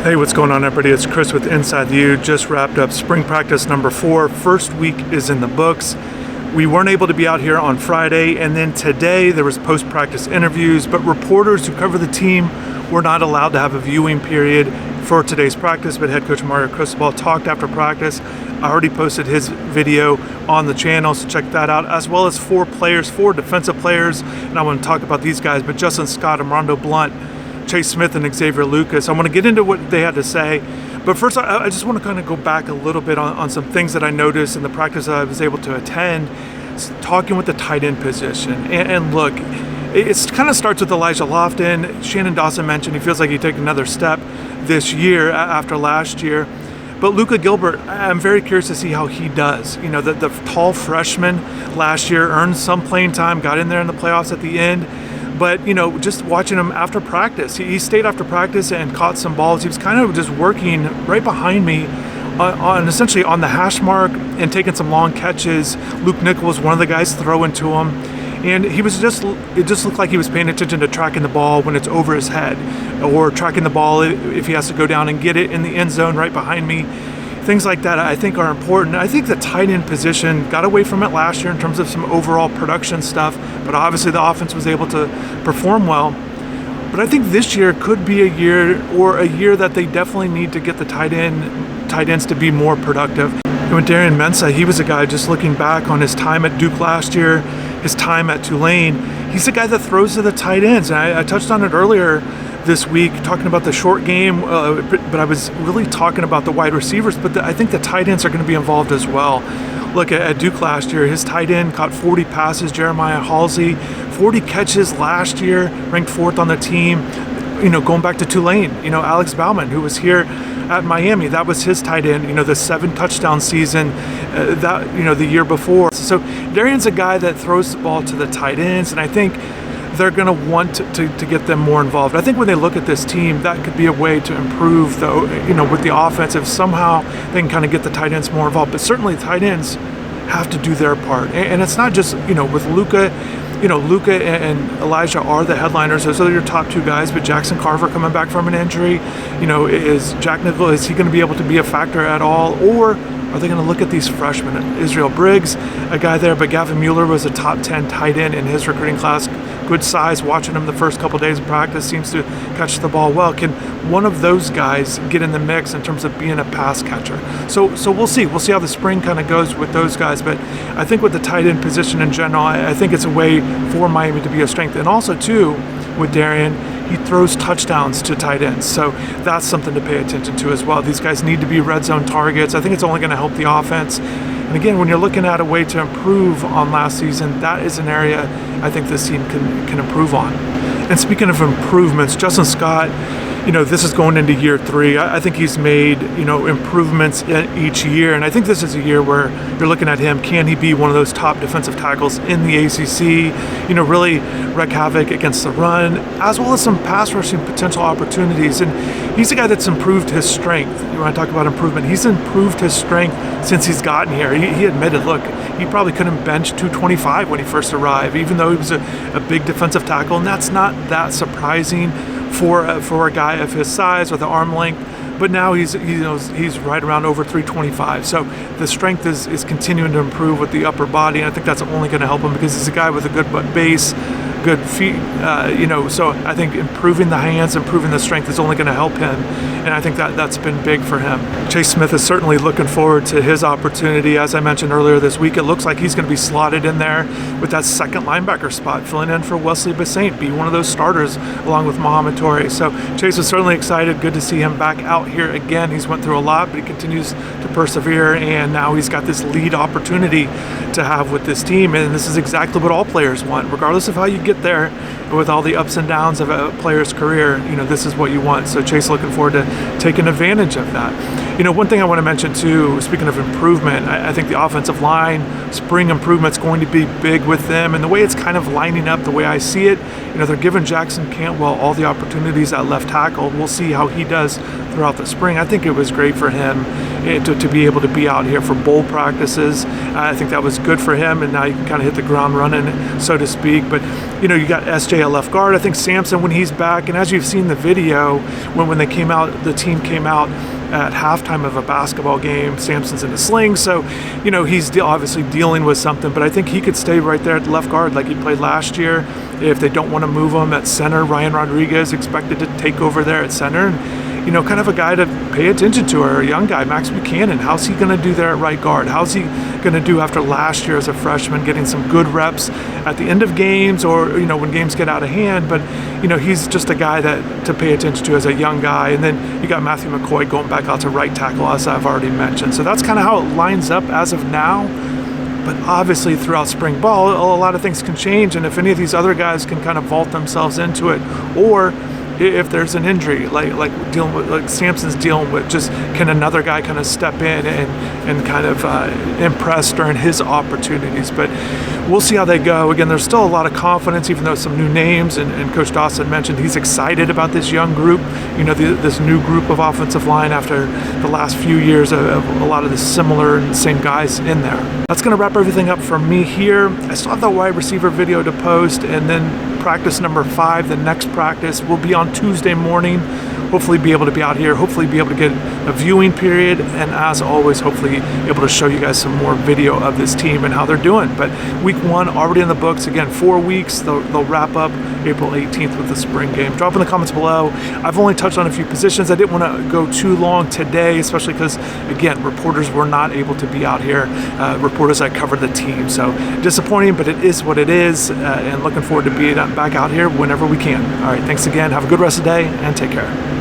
Hey, what's going on, everybody? It's Chris with InsideTheU. Just wrapped up spring practice number 4. First week is in the books. We weren't able to be out here on Friday, and then today there was post-practice interviews, but reporters who cover the team were not allowed to have a viewing period for today's practice. But head coach Mario Cristobal talked after practice. I already posted his video on the channel, so check that out, as well as 4 defensive players, and I want to talk about these guys, but Justin Scott, Armando Blunt, Chase Smith, and Xavier Lucas. I want to get into what they had to say, but first I just want to kind of go back a little bit on some things that I noticed in the practice that I was able to attend, talking with the tight end position. And look, it kind of starts with Elijah Lofton. Shannon Dawson mentioned he feels like he took another step this year after last year. But Luka Gilbert, I'm very curious to see how he does. You know, the tall freshman last year earned some playing time, got in there in the playoffs at the end. But, you know, just watching him after practice, he stayed after practice and caught some balls. He was kind of just working right behind me essentially on the hash mark and taking some long catches. Luke Nichols, one of the guys, throwing to him. And it just looked like he was paying attention to tracking the ball when it's over his head, or tracking the ball if he has to go down and get it in the end zone right behind me. Things like that I think are important. I think the tight end position got away from it last year in terms of some overall production stuff, but obviously the offense was able to perform well. But I think this year could be a year that they definitely need to get the tight ends to be more productive. And with Darian Mensah, he was a guy, just looking back on his time at Duke last year, his time at Tulane, he's a guy that throws to the tight ends. And I touched on it earlier this week, talking about the short game, but I was really talking about the wide receivers, but I think the tight ends are going to be involved as well. Look, at Duke last year, his tight end caught 40 passes, Jeremiah Halsey, 40 catches last year, ranked 4th on the team. You know, going back to Tulane, you know, Alex Bauman, who was here at Miami, that was his tight end, you know, the 7 touchdown season the year before. So Darian's a guy that throws the ball to the tight ends, and I think they're going to want to get them more involved. I think when they look at this team, that could be a way to improve, with the offense, if somehow they can kind of get the tight ends more involved. But certainly tight ends have to do their part. And it's not just, with Luka, Luka and Elijah are the headliners. Those are your top 2 guys, but Jackson Carver coming back from an injury, is Jack Nichols, is he going to be able to be a factor at all? Or are they going to look at these freshmen? Israel Briggs, a guy there, but Gavin Mueller was a top 10 tight end in his recruiting class. Good size. Watching him the first couple days of practice, seems to catch the ball well. Can one of those guys get in the mix in terms of being a pass catcher? So we'll see. We'll see how the spring kind of goes with those guys. But I think with the tight end position in general, I think it's a way for Miami to be a strength. And also, too, with Darian, he throws touchdowns to tight ends. So that's something to pay attention to as well. These guys need to be red zone targets. I think it's only going to help the offense. And again, when you're looking at a way to improve on last season, that is an area I think this team can improve on. And speaking of improvements, Justin Scott, this is going into year 3. I think he's made, improvements each year. And I think this is a year where you're looking at him. Can he be one of those top defensive tackles in the ACC? Really wreak havoc against the run, as well as some pass rushing potential opportunities. And he's a guy that's improved his strength. You want to talk about improvement? He's improved his strength since he's gotten here. He admitted, look, he probably couldn't bench 225 when he first arrived, even though he was a big defensive tackle. And that's not that surprising for a guy of his size or the arm length, but now he's right around over 325. So the strength is continuing to improve with the upper body, and I think that's only going to help him because he's a guy with a good base, good feet. So I think improving the hands, improving the strength is only going to help him, and I think that's been big for him. Chase Smith is certainly looking forward to his opportunity. As I mentioned earlier this week, it looks like he's going to be slotted in there with that second linebacker spot, filling in for Wesley Bassint, be one of those starters along with Mohamed Torrey. So Chase is certainly excited. Good to see him back out here again. He's went through a lot, but he continues to persevere, and now he's got this lead opportunity to have with this team, and this is exactly what all players want, regardless of how you get there. With all the ups and downs of a player's career, this is what you want. So Chase looking forward to taking advantage of that. One thing I want to mention too, speaking of improvement, I think the offensive line, spring improvement's going to be big with them, and the way it's kind of lining up, the way I see it, they're giving Jackson Cantwell all the opportunities at left tackle. We'll see how he does throughout the spring. I think it was great for him to be able to be out here for bowl practices. I think that was good for him, and now you can kind of hit the ground running, so to speak. But you got SJ at left guard. I think Samson, when he's back, and as you've seen the video, when they came out, the team came out at halftime of a basketball game. Samson's in a sling, so he's obviously dealing with something, but I think he could stay right there at left guard like he played last year. If they don't want to move him at center, Ryan Rodriguez expected to take over there at center, and kind of a guy to pay attention to, or a young guy, Max Buchanan. How's he going to do there at right guard? How's he going to do after last year as a freshman, getting some good reps at the end of games, or when games get out of hand? But he's just a guy that to pay attention to as a young guy. And then you got Matthew McCoy going back out to right tackle, as I've already mentioned. So that's kind of how it lines up as of now. But obviously throughout spring ball, a lot of things can change, and if any of these other guys can kind of vault themselves into it, or if there's an injury like dealing with, like Samson's dealing with, just can another guy kind of step in and kind of impress during his opportunities. But we'll see how they go. Again, there's still a lot of confidence, even though some new names, and Coach Dawson mentioned he's excited about this young group, this new group of offensive line after the last few years of a lot of the similar and same guys in there. That's going to wrap everything up for me here. I still have the wide receiver video to post, and then practice number 5, the next practice, will be on Tuesday morning. Hopefully be able to be out here, hopefully be able to get a viewing period, and as always, hopefully able to show you guys some more video of this team and how they're doing. But week 1 already in the books. Again, 4 weeks. They'll wrap up April 18th with the spring game. Drop in the comments below. I've only touched on a few positions. I didn't want to go too long today, especially because, again, reporters were not able to be out here. Reporters that covered the team. So disappointing, but it is what it is, and looking forward to being back out here whenever we can. All right, thanks again. Have a good rest of the day, and take care.